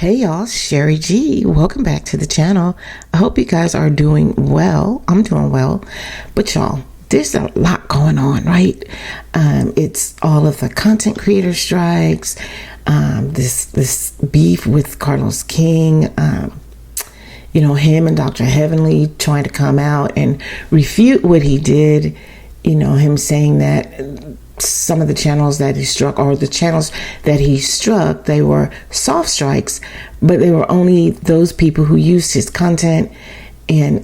Hey y'all, Shari G. Welcome back to the channel. I hope you guys are doing well. I'm doing well. But y'all, there's a lot going on, right? It's all of the content creator strikes, this beef with Carlos King, him and Dr. Heavenly trying to come out and refute what he did, him saying that some of the channels that he struck, or the channels that he struck, they were soft strikes, but they were only those people who used his content and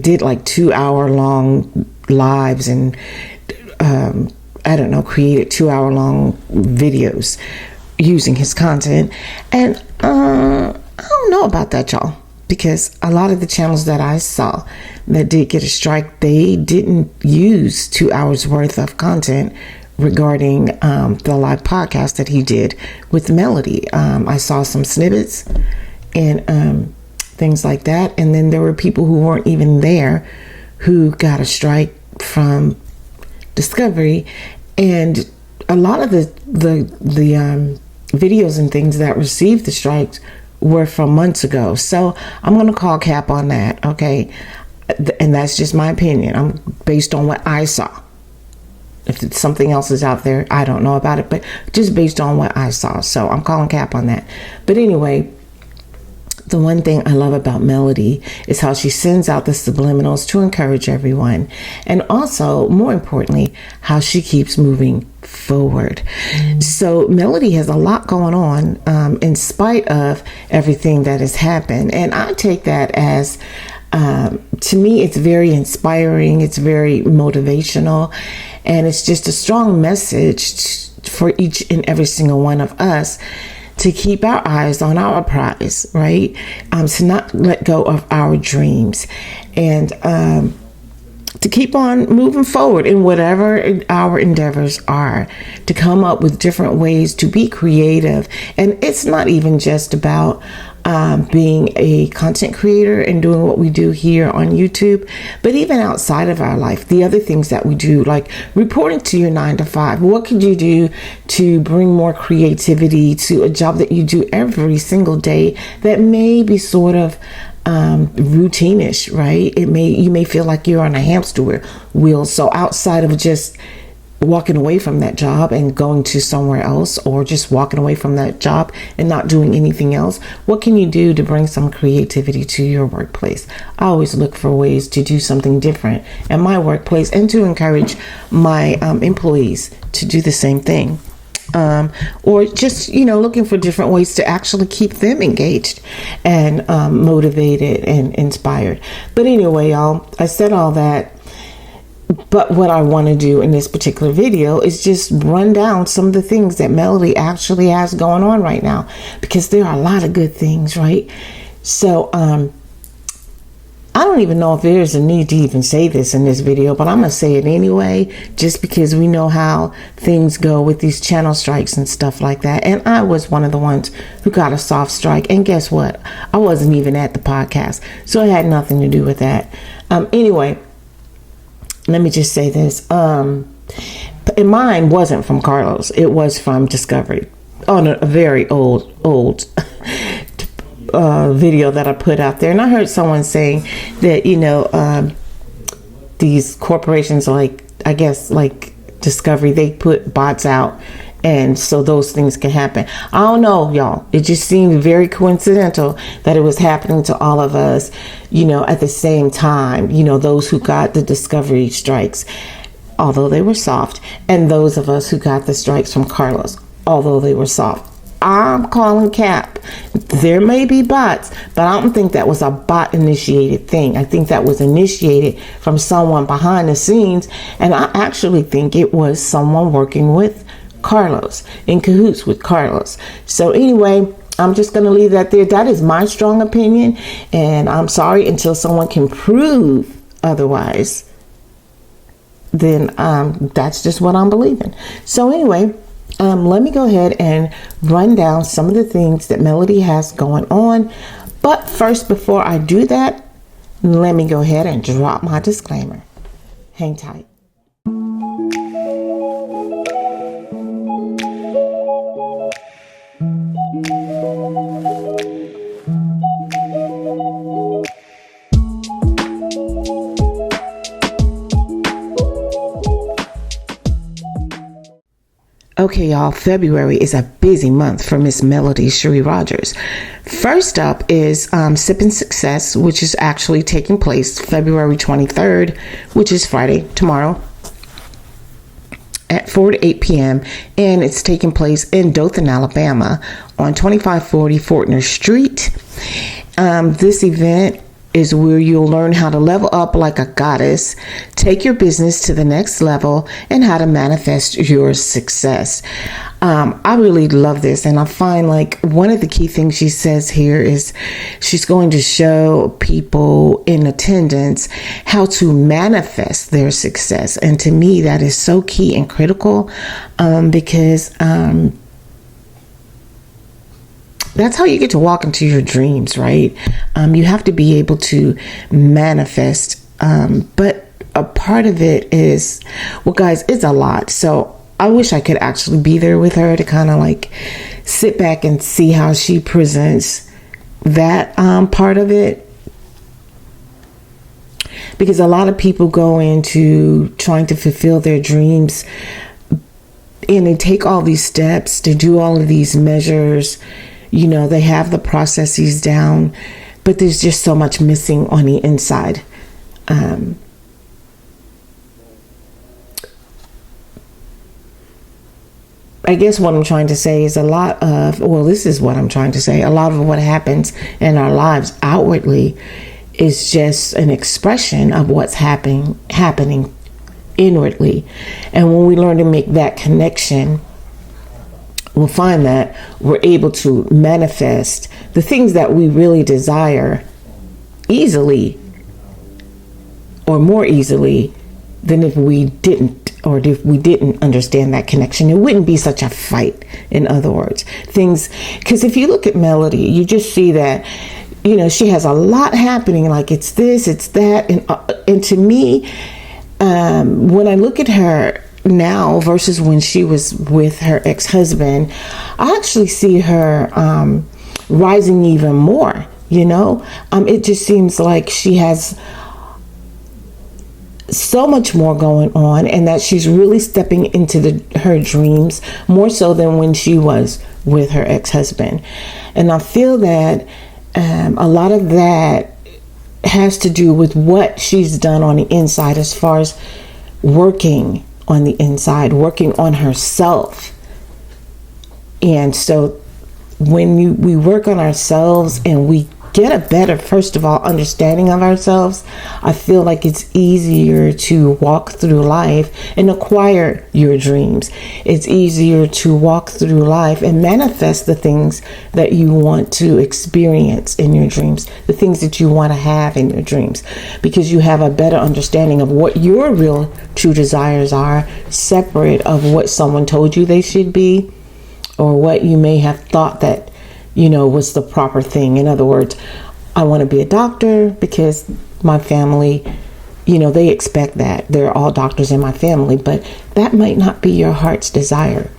did like 2-hour long lives and created 2-hour long videos using his content. And I don't know about that, y'all, because a lot of the channels that I saw that did get a strike, they didn't use 2 hours worth of content regarding the live podcast that he did with Melody. I saw some snippets and things like that. And then there were people who weren't even there who got a strike from Discovery. And a lot of the videos and things that received the strikes were from months ago. So I'm going to call cap on that, okay? And that's just my opinion. I'm based on what I saw. If it's something else is out there, I don't know about it, but just based on what I saw. So I'm calling cap on that. But anyway, the one thing I love about Melody is how she sends out the subliminals to encourage everyone. And also, more importantly, how she keeps moving forward. So Melody has a lot going on in spite of everything that has happened. And I take that as, to me, it's very inspiring. It's very motivational. And it's just a strong message for each and every single one of us to keep our eyes on our prize, right? To not let go of our dreams, and to keep on moving forward in whatever our endeavors are, to come up with different ways to be creative. And it's not even just about being a content creator and doing what we do here on YouTube, but even outside of our life, the other things that we do, like reporting to your 9-to-5. What could you do to bring more creativity to a job that you do every single day that may be sort of routine-ish, right? You may feel like you're on a hamster wheel. So outside of just walking away from that job and going to somewhere else, or just walking away from that job and not doing anything else, what can you do to bring some creativity to your workplace? I always look for ways to do something different in my workplace and to encourage my employees to do the same thing. Or just, looking for different ways to actually keep them engaged and motivated and inspired. But anyway, y'all, I said all that. But what I want to do in this particular video is just run down some of the things that Melody actually has going on right now, because there are a lot of good things, right? So I don't even know if there's a need to even say this in this video, but I'm going to say it anyway, just because we know how things go with these channel strikes and stuff like that. And I was one of the ones who got a soft strike. And guess what? I wasn't even at the podcast, so it had nothing to do with that. Anyway, let me just say this. And mine wasn't from Carlos. It was from Discovery on a very old video that I put out there. And I heard someone saying that, these corporations like Discovery, they put bots out, and so those things can happen. I don't know, y'all. It just seemed very coincidental that it was happening to all of us, at the same time, those who got the Discovery strikes, although they were soft, and those of us who got the strikes from Carlos, although they were soft. I'm calling cap. There may be bots, but I don't think that was a bot initiated thing. I think that was initiated from someone behind the scenes. And I actually think it was someone working with Carlos, in cahoots with Carlos. So anyway, I'm just going to leave that there. That is my strong opinion. And I'm sorry, until someone can prove otherwise, then that's just what I'm believing. So anyway, let me go ahead and run down some of the things that Melody has going on. But first, before I do that, let me go ahead and drop my disclaimer. Hang tight. Okay, y'all, February is a busy month for Miss Melody Shari Rodgers. First up is Sipping Success, which is actually taking place February 23rd, which is Friday, tomorrow, at 4 to 8 p.m. And it's taking place in Dothan, Alabama on 2540 Fortner Street. This event is where you'll learn how to level up like a goddess, take your business to the next level, and how to manifest your success. I really love this, and I find like one of the key things she says here is she's going to show people in attendance how to manifest their success. And to me, that is so key and critical, because that's how you get to walk into your dreams, right? You have to be able to manifest. But a part of it is, well, guys, it's a lot. So I wish I could actually be there with her to kind of like sit back and see how she presents that part of it. Because a lot of people go into trying to fulfill their dreams and they take all these steps to do all of these measures. You know, they have the processes down, but there's just so much missing on the inside. I guess what I'm trying to say is this is what I'm trying to say. A lot of what happens in our lives outwardly is just an expression of what's happening inwardly. And when we learn to make that connection, we'll find that we're able to manifest the things that we really desire easily, or more easily than if we didn't, or if we didn't understand that connection. It wouldn't be such a fight, in other words. Because if you look at Melody, you just see that, you know, she has a lot happening, like it's this, it's that. And to me, when I look at her now versus when she was with her ex-husband, I actually see her rising even more. You know, it just seems like she has so much more going on, and that she's really stepping into her dreams more so than when she was with her ex-husband. And I feel that a lot of that has to do with what she's done on the inside, as far as working on the inside, working on herself. And so when we work on ourselves and we get a better, first of all, understanding of ourselves, I feel like it's easier to walk through life and acquire your dreams. It's easier to walk through life and manifest the things that you want to experience in your dreams, the things that you want to have in your dreams, because you have a better understanding of what your real true desires are, separate of what someone told you they should be, or what you may have thought that, you know, was the proper thing. In other words, I want to be a doctor because my family, you know, they expect that. They're all doctors in my family, but that might not be your heart's desire.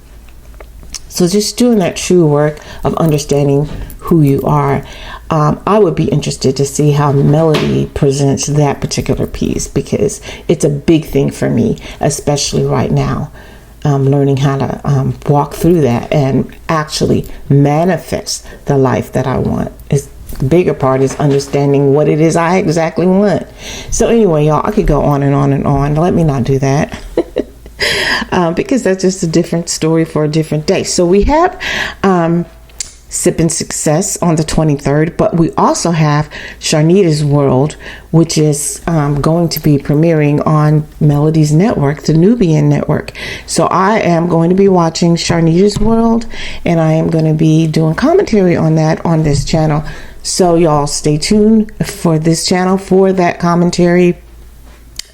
So just doing that true work of understanding who you are. I would be interested to see how Melody presents that particular piece, because it's a big thing for me, especially right now. Learning how to walk through that and actually manifest the life that I want. The bigger part is understanding what it is I exactly want. So anyway, y'all, I could go on and on and on. Let me not do that. Because that's just a different story for a different day. So we have Sipping Success on the 23rd, but we also have Sharnita's World, which is going to be premiering on Melody's network, the Nubian network. So I am going to be watching Sharnita's World, and I am going to be doing commentary on that on this channel. So y'all stay tuned for this channel for that commentary.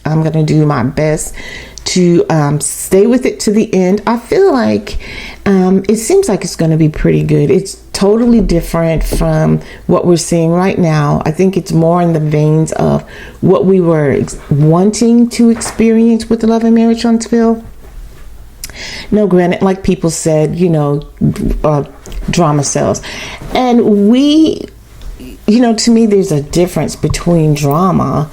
I'm going to do my best to stay with it to the end. I feel like it seems like it's going to be pretty good. It's totally different from what we're seeing right now. I think it's more in the veins of what we were wanting to experience with the Love and Marriage Huntsville. No, granted, like people said, you know, drama sells. And to me, there's a difference between drama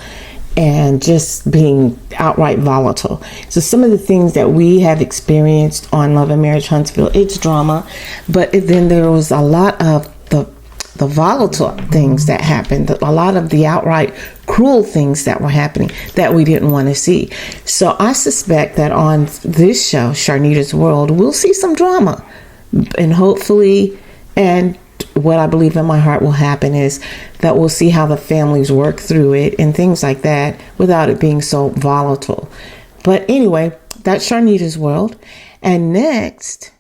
and just being outright volatile. So some of the things that we have experienced on Love and Marriage Huntsville, it's drama, but then there was a lot of the volatile things that happened, a lot of the outright cruel things that were happening that we didn't want to see. So I suspect that on this show, Sharnita's World, we'll see some drama, and hopefully, and what I believe in my heart will happen is that we'll see how the families work through it and things like that without it being so volatile. But anyway, that's Sharnita's World. And next,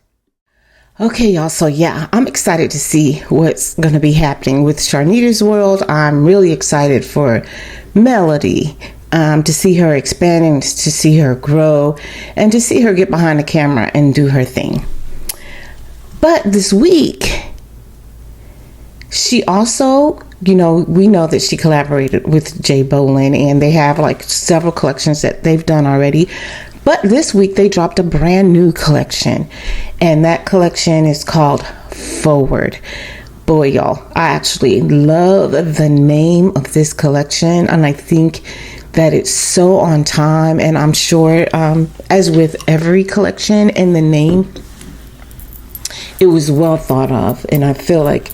okay, y'all. So yeah, I'm excited to see what's going to be happening with Sharnita's World. I'm really excited for Melody, to see her expanding, to see her grow, and to see her get behind the camera and do her thing. But this week, she also, we know that she collaborated with Jay Bolin, and they have like several collections that they've done already. But this week they dropped a brand new collection, and that collection is called Forward. Boy, y'all, I actually love the name of this collection, and I think that it's so on time, and I'm sure, as with every collection and the name, it was well thought of, and I feel like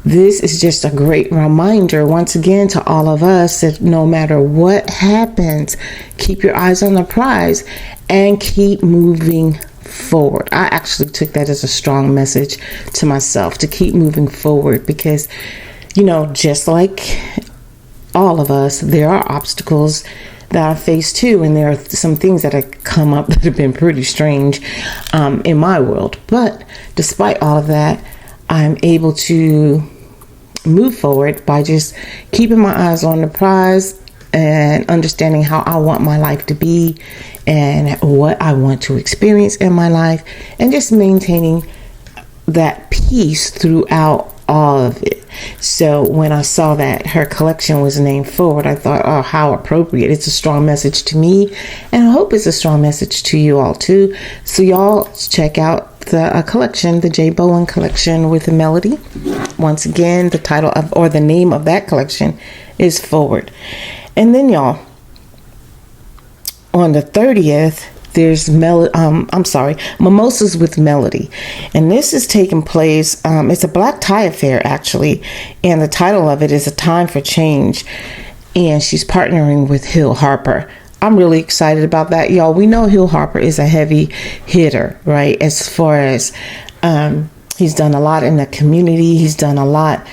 this is just a great reminder, once again, to all of us that no matter what happens, keep your eyes on the prize and keep moving forward. I actually took that as a strong message to myself, to keep moving forward, because, just like all of us, there are obstacles that I face too, and there are some things that have come up that have been pretty strange in my world. But despite all of that, I'm able to move forward by just keeping my eyes on the prize and understanding how I want my life to be and what I want to experience in my life, and just maintaining that peace throughout all of it. So when I saw that her collection was named Forward, I thought, oh, how appropriate. It's a strong message to me, and I hope it's a strong message to you all too. So y'all check out the collection, the Jay Bowen collection with Melody. Once again, the title of, or the name of that collection is Forward. And then y'all, on the 30th, there's Mimosas with Melody. And this is taking place, it's a black tie affair actually. And the title of it is A Time for Change. And she's partnering with Hill Harper. I'm really excited about that, y'all. We know Hill Harper is a heavy hitter, right? As far as he's done a lot in the community. He's done a lot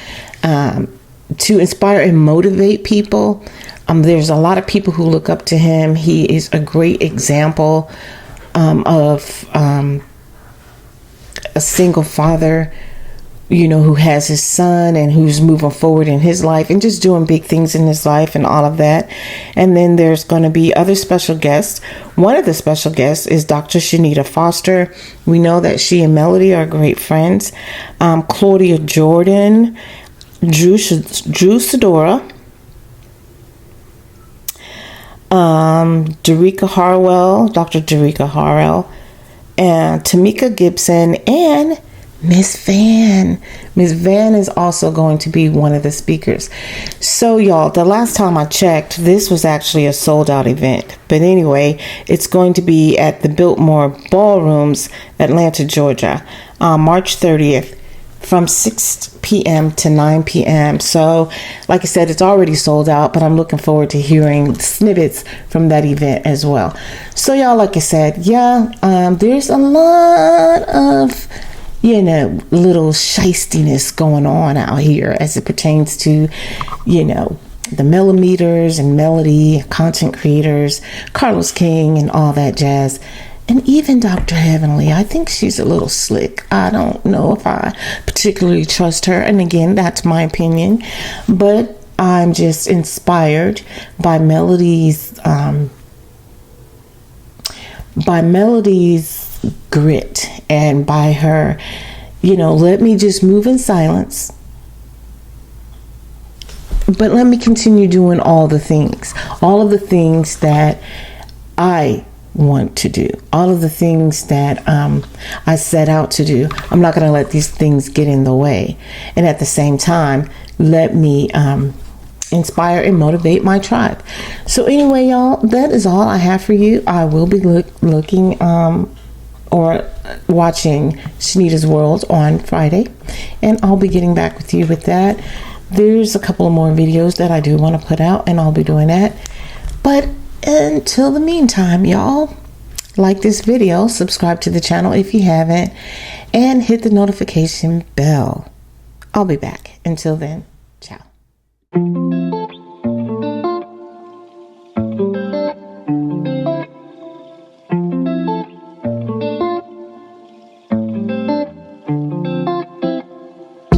to inspire and motivate people. There's a lot of people who look up to him. He is a great example of a single father, who has his son and who's moving forward in his life and just doing big things in his life and all of that. And then there's going to be other special guests. One of the special guests is Dr. Shanita Foster. We know that she and Melody are great friends. Claudia Jordan, Drew Sidora, Dr. Derica Harwell, and Tamika Gibson, and Miss Van. Miss Van is also going to be one of the speakers. So y'all, the last time I checked, this was actually a sold out event. But anyway, it's going to be at the Biltmore Ballrooms, Atlanta, Georgia, March 30th. From 6 p.m. to 9 p.m. So, like I said, it's already sold out, but I'm looking forward to hearing snippets from that event as well. So, y'all, like I said, there's a lot of, little shystiness going on out here as it pertains to, the millimeters and Melody, content creators, Carlos King, and all that jazz. And even Dr. Heavenly, I think she's a little slick. I don't know if I particularly trust her. And again, that's my opinion. But I'm just inspired by Melody's grit, and by her, let me just move in silence. But let me continue doing all of the things that I want to do, all of the things that I set out to do. I'm not going to let these things get in the way. And at the same time, let me inspire and motivate my tribe. So anyway, y'all, that is all I have for you. I will be looking or watching Shanita's World on Friday, and I'll be getting back with you with that. There's a couple of more videos that I do want to put out, and I'll be doing that. But until the meantime, y'all, like this video, subscribe to the channel if you haven't, and hit the notification bell. I'll be back. Until then, ciao.